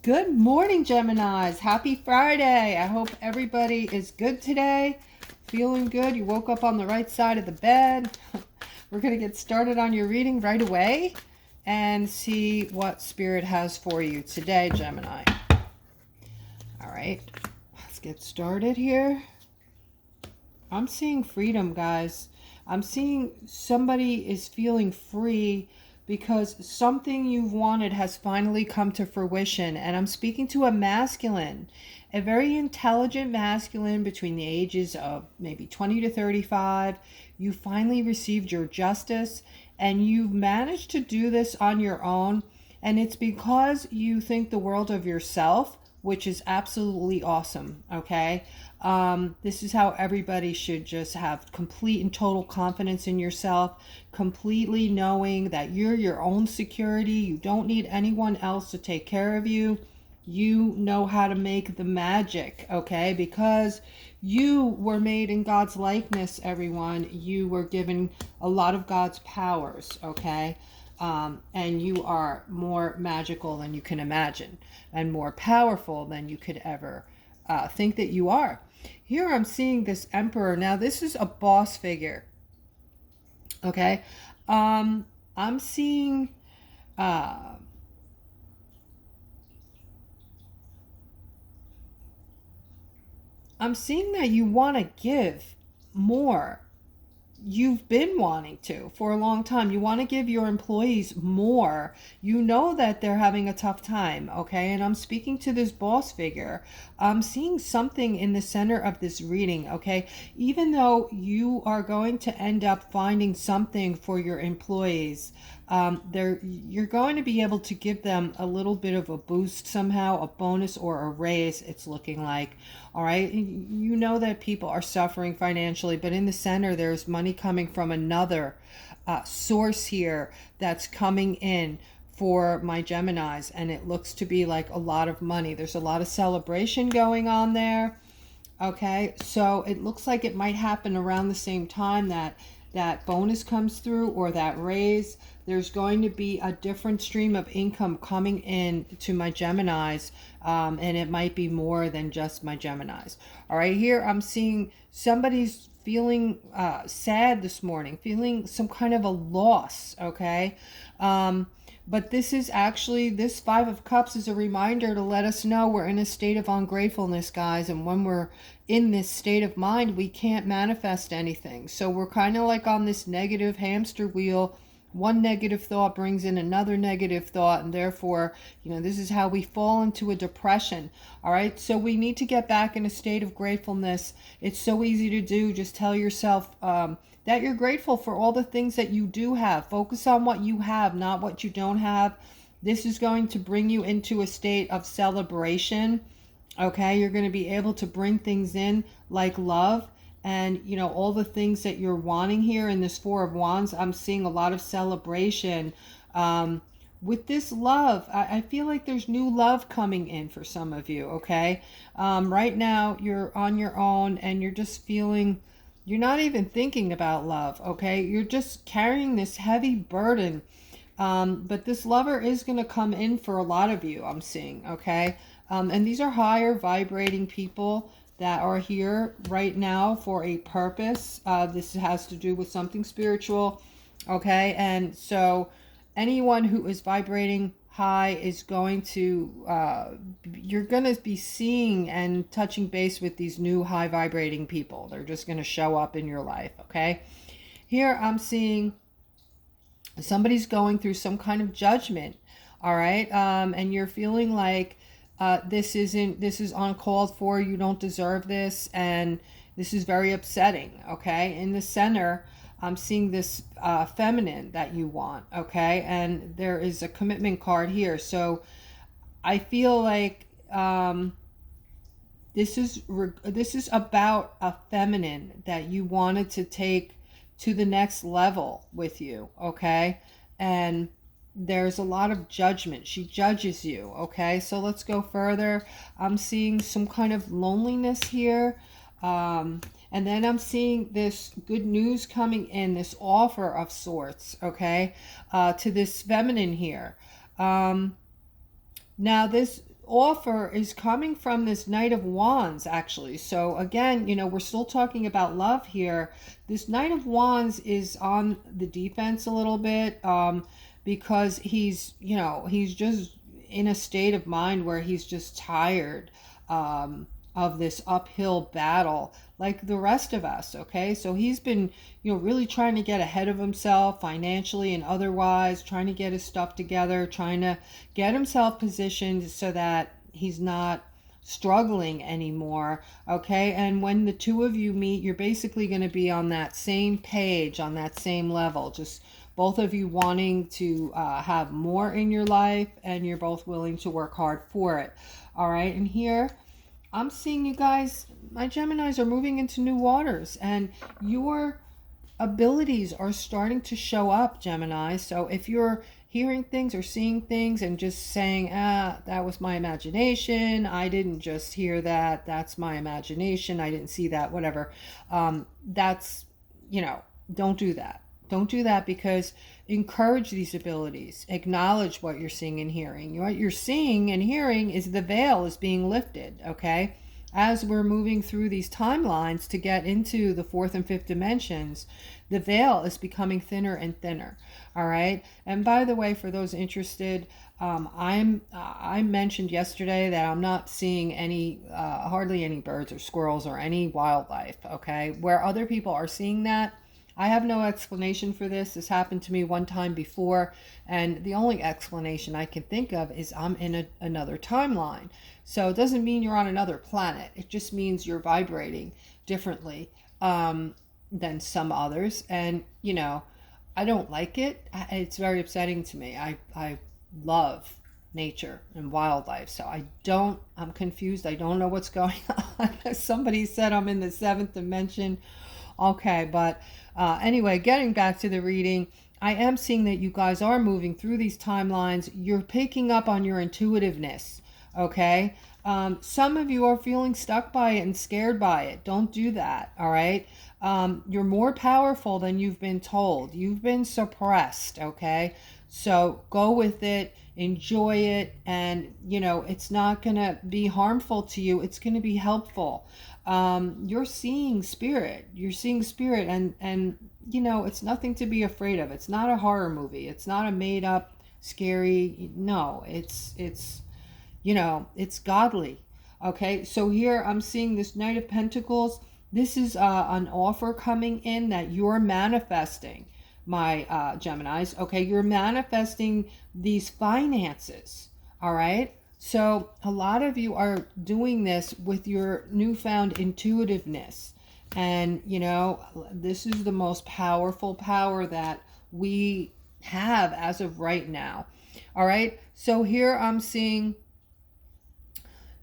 Good morning, Geminis. Happy Friday. I hope everybody is good today. Feeling good. You woke up on the right side of the bed. We're going to get started on your reading right away and see what Spirit has for you today, Gemini. All right, let's get started here. I'm seeing freedom, guys. I'm seeing somebody is feeling free because something you've wanted has finally come to fruition. And I'm speaking to a masculine, a very intelligent masculine between the ages of maybe 20 to 35. You finally received your justice and you've managed to do this on your own. And it's because you think the world of yourself, which is absolutely awesome, okay? This is how everybody should just have complete and total confidence in yourself, completely knowing that you're your own security. You don't need anyone else to take care of you. You know how to make the magic, okay? Because you were made in God's likeness, everyone. You were given a lot of God's powers, okay? And you are more magical than you can imagine and more powerful than you could ever think that you are. Here I'm seeing this emperor. Now this is a boss figure. Okay. I'm seeing that you want to give more. You've been wanting to for a long time. You want to give your employees more. You know that they're having a tough time, okay? And I'm speaking to this boss figure. I'm seeing something in the center of this reading, okay? Even though you are going to end up finding something for your employees, you're going to be able to give them a little bit of a boost somehow, a bonus or a raise, it's looking like. All right, you know that people are suffering financially, but in the center there's money coming from another source here that's coming in for my Geminis, and it looks to be like a lot of money. There's a lot of celebration going on there. Okay, so it looks like it might happen around the same time that bonus comes through or that raise. There's going to be a different stream of income coming in to my Geminis, and it might be more than just my Geminis. All right, here I'm seeing somebody's feeling sad this morning, feeling some kind of a loss, okay? But this is actually, this Five of Cups is a reminder to let us know we're in a state of ungratefulness, guys. And when we're in this state of mind, we can't manifest anything. So we're kind of like on this negative hamster wheel. One negative thought brings in another negative thought, and therefore, this is how we fall into a depression. All right, so we need to get back in a state of gratefulness. It's so easy to do. Just tell yourself that you're grateful for all the things that you do have. Focus on what you have, not what you don't have. This is going to bring you into a state of celebration. Okay, you're going to be able to bring things in like love and all the things that you're wanting here in this Four of Wands. I'm seeing a lot of celebration with this love. I feel like there's new love coming in for some of you. Okay, right now you're on your own and you're just feeling, you're not even thinking about love. Okay, you're just carrying this heavy burden. But this lover is going to come in for a lot of you, I'm seeing. Okay, and these are higher vibrating people that are here right now for a purpose. This has to do with something spiritual. Okay, and so anyone who is vibrating high is going to, you're going to be seeing and touching base with these new high vibrating people. They're just going to show up in your life. Okay, here I'm seeing somebody's going through some kind of judgment. All right, and you're feeling like this is uncalled for. You don't deserve this, and this is very upsetting. Okay, in the center I'm seeing this feminine that you want. Okay, and there is a commitment card here. So I feel like this is about a feminine that you wanted to take to the next level with you. Okay, and there's a lot of judgment. She judges you. Okay, so let's go further. I'm seeing some kind of loneliness here. And then I'm seeing this good news coming in, this offer of sorts, okay, to this feminine here. Now this offer is coming from this Knight of Wands, actually. So again, we're still talking about love here. This Knight of Wands is on the defense a little bit, because he's just in a state of mind where he's just tired, of this uphill battle like the rest of us. Okay, so he's been really trying to get ahead of himself financially and otherwise, trying to get his stuff together, trying to get himself positioned so that he's not struggling anymore. Okay, and when the two of you meet, you're basically going to be on that same page, on that same level, just both of you wanting to have more in your life, and you're both willing to work hard for it. All right, and here I'm seeing you guys, my Geminis, are moving into new waters, and your abilities are starting to show up, Gemini. So if you're hearing things or seeing things and just saying, that was my imagination, I didn't just hear that, that's my imagination, I didn't see that, whatever, that's, don't do that. Don't do that, because encourage these abilities. Acknowledge what you're seeing and hearing. What you're seeing and hearing is the veil is being lifted, okay? As we're moving through these timelines to get into the fourth and fifth dimensions, the veil is becoming thinner and thinner, all right? And by the way, for those interested, I mentioned yesterday that I'm not seeing hardly any birds or squirrels or any wildlife, okay? Where other people are seeing that, I have no explanation for this. This happened to me one time before, and the only explanation I can think of is I'm in another timeline. So it doesn't mean you're on another planet. It just means you're vibrating differently, than some others. And, I don't like it. It's very upsetting to me. I love nature and wildlife. So I'm confused. I don't know what's going on. Somebody said I'm in the seventh dimension. Okay, but anyway, getting back to the reading, I am seeing that you guys are moving through these timelines. You're picking up on your intuitiveness, okay? Some of you are feeling stuck by it and scared by it. Don't do that, all right? You're more powerful than you've been told. You've been suppressed, okay? So go with it, enjoy it, and, it's not going to be harmful to you. It's going to be helpful. You're seeing spirit. And it's nothing to be afraid of. It's not a horror movie. It's not a made up scary. No, it's godly. Okay, so here I'm seeing this Knight of Pentacles. This is an offer coming in that you're manifesting, my Geminis. Okay, you're manifesting these finances. All right. So a lot of you are doing this with your newfound intuitiveness. And, this is the most powerful power that we have as of right now. All right. So here I'm seeing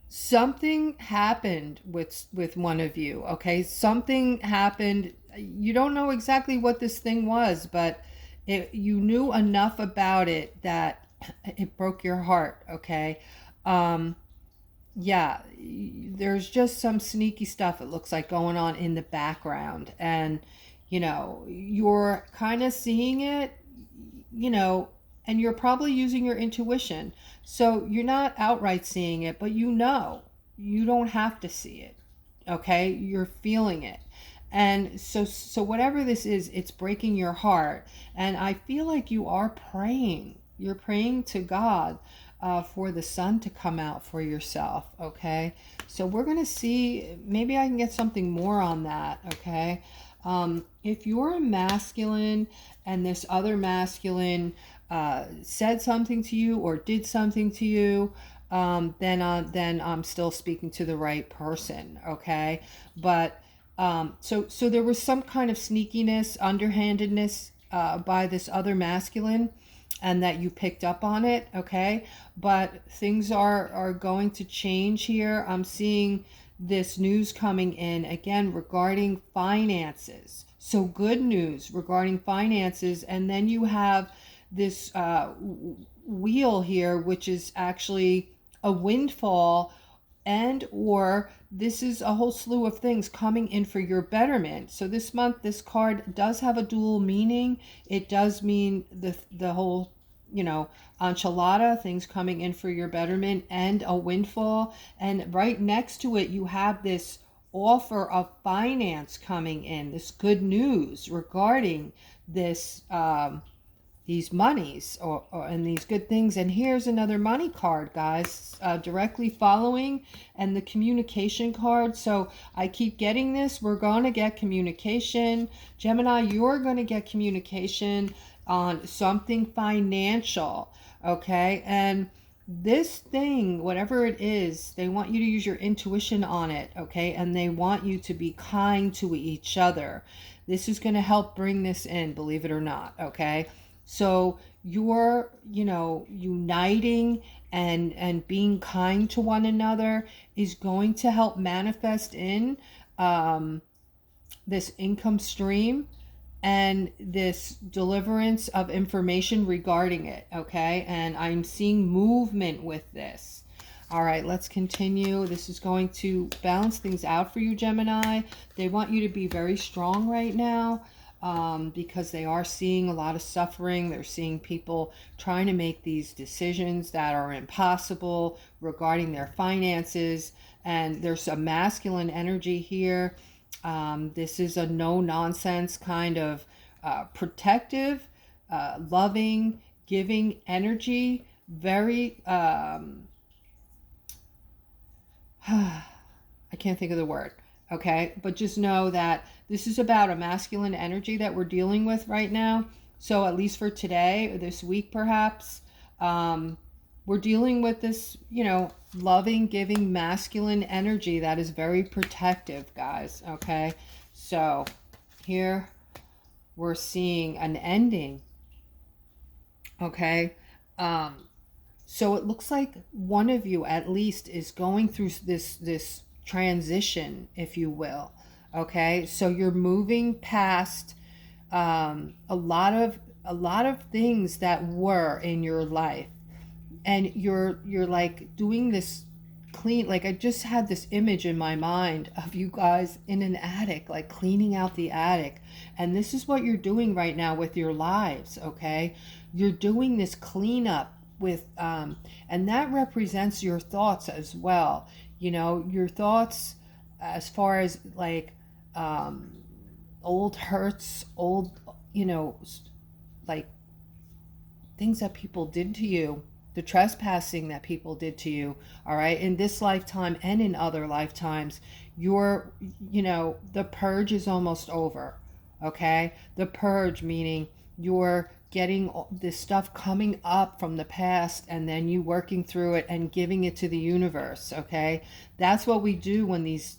something happened with one of you. Okay. Something happened. You don't know exactly what this thing was, but you knew enough about it that it broke your heart. Okay. Yeah, there's just some sneaky stuff, it looks like, going on in the background, and you're kind of seeing it, and you're probably using your intuition. So you're not outright seeing it, but you don't have to see it. Okay, you're feeling it. And so whatever this is, it's breaking your heart, and I feel like you are praying. You're praying to God for the sun to come out for yourself. Okay, so we're going to see, maybe I can get something more on that. Okay, if you're a masculine and this other masculine said something to you or did something to you, then I'm still speaking to the right person. Okay, but so there was some kind of sneakiness, underhandedness by this other masculine, and that you picked up on it. Okay, but things are going to change here. I'm seeing this news coming in again regarding finances. So good news regarding finances. And then you have this wheel here, which is actually a windfall, and or this is a whole slew of things coming in for your betterment. So this month, this card does have a dual meaning. It does mean the whole, enchilada, things coming in for your betterment, and a windfall. And right next to it, you have this offer of finance coming in, this good news regarding this, these monies, or and these good things. And here's another money card, guys, directly following, and the communication card. So I keep getting this. We're going to get communication. Gemini, you're going to get communication on something financial, okay? And this thing, whatever it is, they want you to use your intuition on it, okay? And they want you to be kind to each other. This is going to help bring this in, believe it or not, okay? So you're, uniting and being kind to one another is going to help manifest in this income stream and this deliverance of information regarding it, okay? And I'm seeing movement with this. All right, let's continue. This is going to balance things out for you, Gemini. They want you to be very strong right now, because they are seeing a lot of suffering. They're seeing people trying to make these decisions that are impossible regarding their finances. And there's a masculine energy here. This is a no-nonsense kind of protective, loving, giving energy. Very, I can't think of the word. Okay, but just know that this is about a masculine energy that we're dealing with right now. So at least for today, or this week perhaps, we're dealing with this, loving, giving, masculine energy that is very protective, guys. Okay, so here we're seeing an ending. Okay, so it looks like one of you at least is going through this transition, if you will. Okay, so you're moving past a lot of things that were in your life, and you're like doing this clean. Like, I just had this image in my mind of you guys in an attic, like cleaning out the attic. And this is what you're doing right now with your lives. Okay, you're doing this cleanup with and that represents your thoughts as well. Your thoughts as far as like old hurts, old, like things that people did to you, the trespassing that people did to you. All right, in this lifetime and in other lifetimes, the purge is almost over. Okay, the purge meaning you're getting this stuff coming up from the past, and then you working through it and giving it to the universe. Okay, that's what we do when these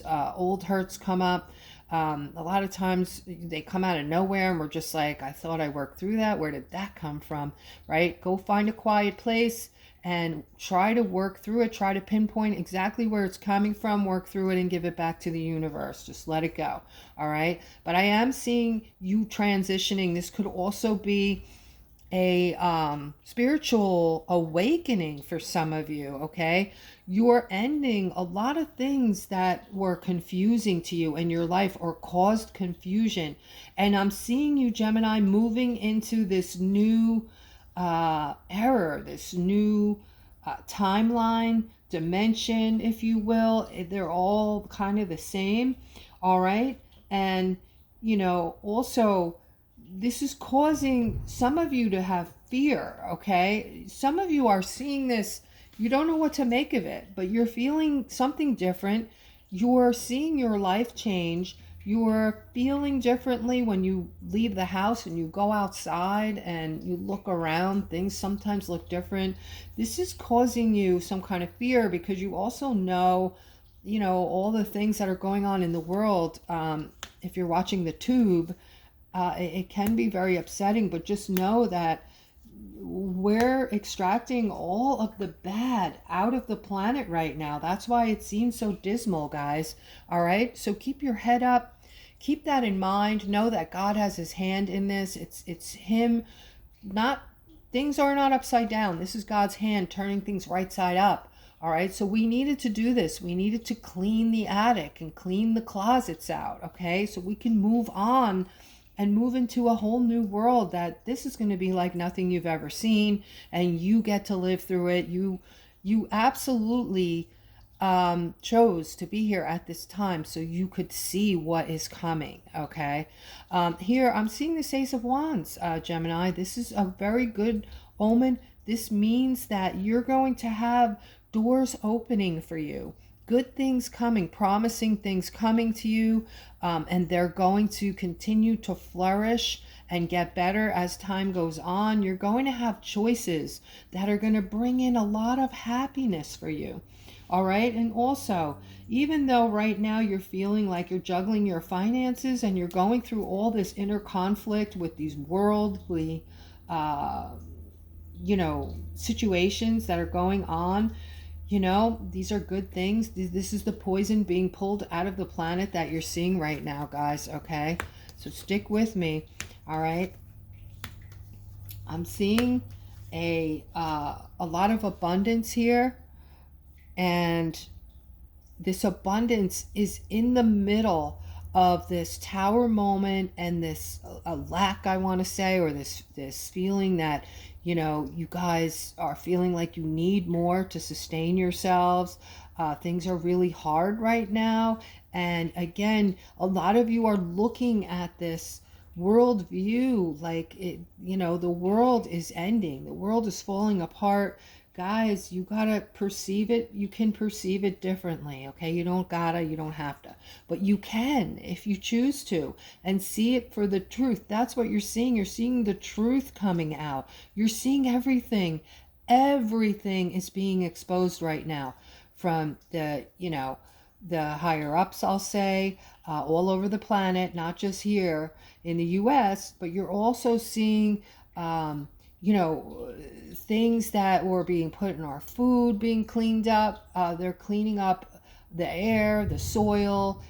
old hurts come up. A lot of times they come out of nowhere, and we're just like, I thought I worked through that. Where did that come from? Right? Go find a quiet place and try to work through it. Try to pinpoint exactly where it's coming from, work through it, and give it back to the universe. Just let it go. All right. But I am seeing you transitioning. This could also be a spiritual awakening for some of you. Okay, you're ending a lot of things that were confusing to you in your life or caused confusion. And I'm seeing you, Gemini, moving into this new era, this new timeline, dimension, if you will. They're all kind of the same. All right. And also, this is causing some of you to have fear. Okay, some of you are seeing this, you don't know what to make of it, but you're feeling something different. You're seeing your life change. You're feeling differently when you leave the house and you go outside and you look around. Things sometimes look different. This is causing you some kind of fear, because you also know all the things that are going on in the world. If you're watching the tube, it can be very upsetting, but just know that we're extracting all of the bad out of the planet right now. That's why it seems so dismal, guys. All right, so keep your head up. Keep that in mind. Know that God has his hand in this. It's him. Not Things are not upside down. This is God's hand turning things right side up. All right, so we needed to do this. We needed to clean the attic and clean the closets out. Okay, so we can move on and move into a whole new world that this is going to be like nothing you've ever seen, and you get to live through it. You absolutely chose to be here at this time so you could see what is coming. Okay, here I'm seeing this Ace of Wands, Gemini. This is a very good omen. This means that you're going to have doors opening for you, good things coming, promising things coming to you, and they're going to continue to flourish and get better as time goes on. You're going to have choices that are going to bring in a lot of happiness for you. All right. And also, even though right now you're feeling like you're juggling your finances and you're going through all this inner conflict with these worldly, situations that are going on, these are good things. This is the poison being pulled out of the planet that you're seeing right now, guys. Okay. So stick with me. All right. I'm seeing a lot of abundance here. And this abundance is in the middle of this tower moment and this a lack, I want to say, or this feeling that, you guys are feeling like you need more to sustain yourselves. Things are really hard right now. And again, a lot of you are looking at this world view like the world is ending. The world is falling apart. Guys, you gotta perceive it. You can perceive it differently, okay? You don't have to, but you can if you choose to, and see it for the truth. That's what you're seeing. You're seeing the truth coming out. You're seeing everything. Everything is being exposed right now from the higher ups, I'll say, all over the planet, not just here in the US, but you're also seeing, things that were being put in our food being cleaned up. They're cleaning up the air, the soil.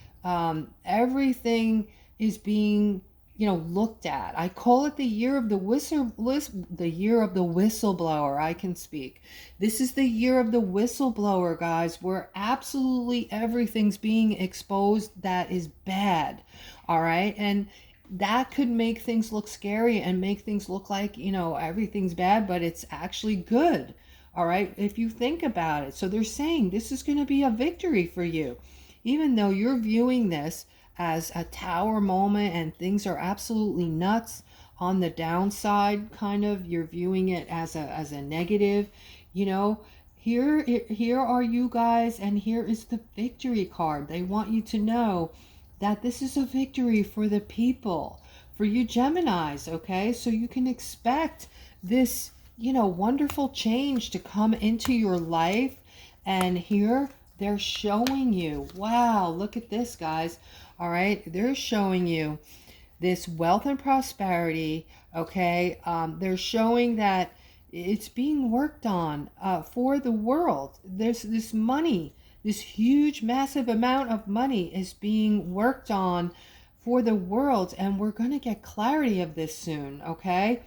Everything is being, looked at. I call it the year of the whistleblower. I can speak. This is the year of the whistleblower, guys, where absolutely everything's being exposed that is bad. All right. And that could make things look scary and make things look like, everything's bad, but it's actually good. All right. If you think about it. So they're saying this is going to be a victory for you, even though you're viewing this as a tower moment and things are absolutely nuts on the downside, kind of, you're viewing it as a negative, here are you guys, and here is the victory card. They want you to know that this is a victory for the people, for you Geminis, okay? So you can expect this, wonderful change to come into your life. And here they're showing you, wow, look at this, guys. All right, they're showing you this wealth and prosperity, okay? They're showing that it's being worked on for the world. There's this money. This huge, massive amount of money is being worked on for the world, and we're going to get clarity of this soon, okay?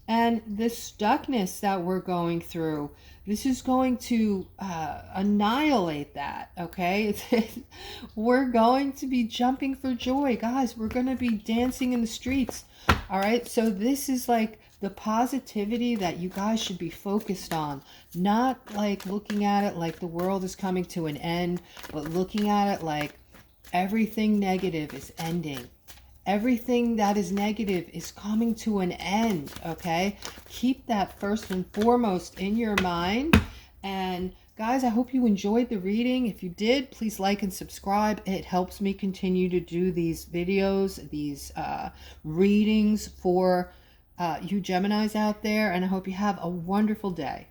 And the stuckness that we're going through, this is going to annihilate that, okay? We're going to be jumping for joy, guys. We're going to be dancing in the streets, all right? So this is like the positivity that you guys should be focused on, not like looking at it like the world is coming to an end, but looking at it like everything negative is ending. Everything that is negative is coming to an end, okay? Keep that first and foremost in your mind. And guys, I hope you enjoyed the reading. If you did, please like and subscribe. It helps me continue to do these videos, these readings for you Geminis out there, and I hope you have a wonderful day.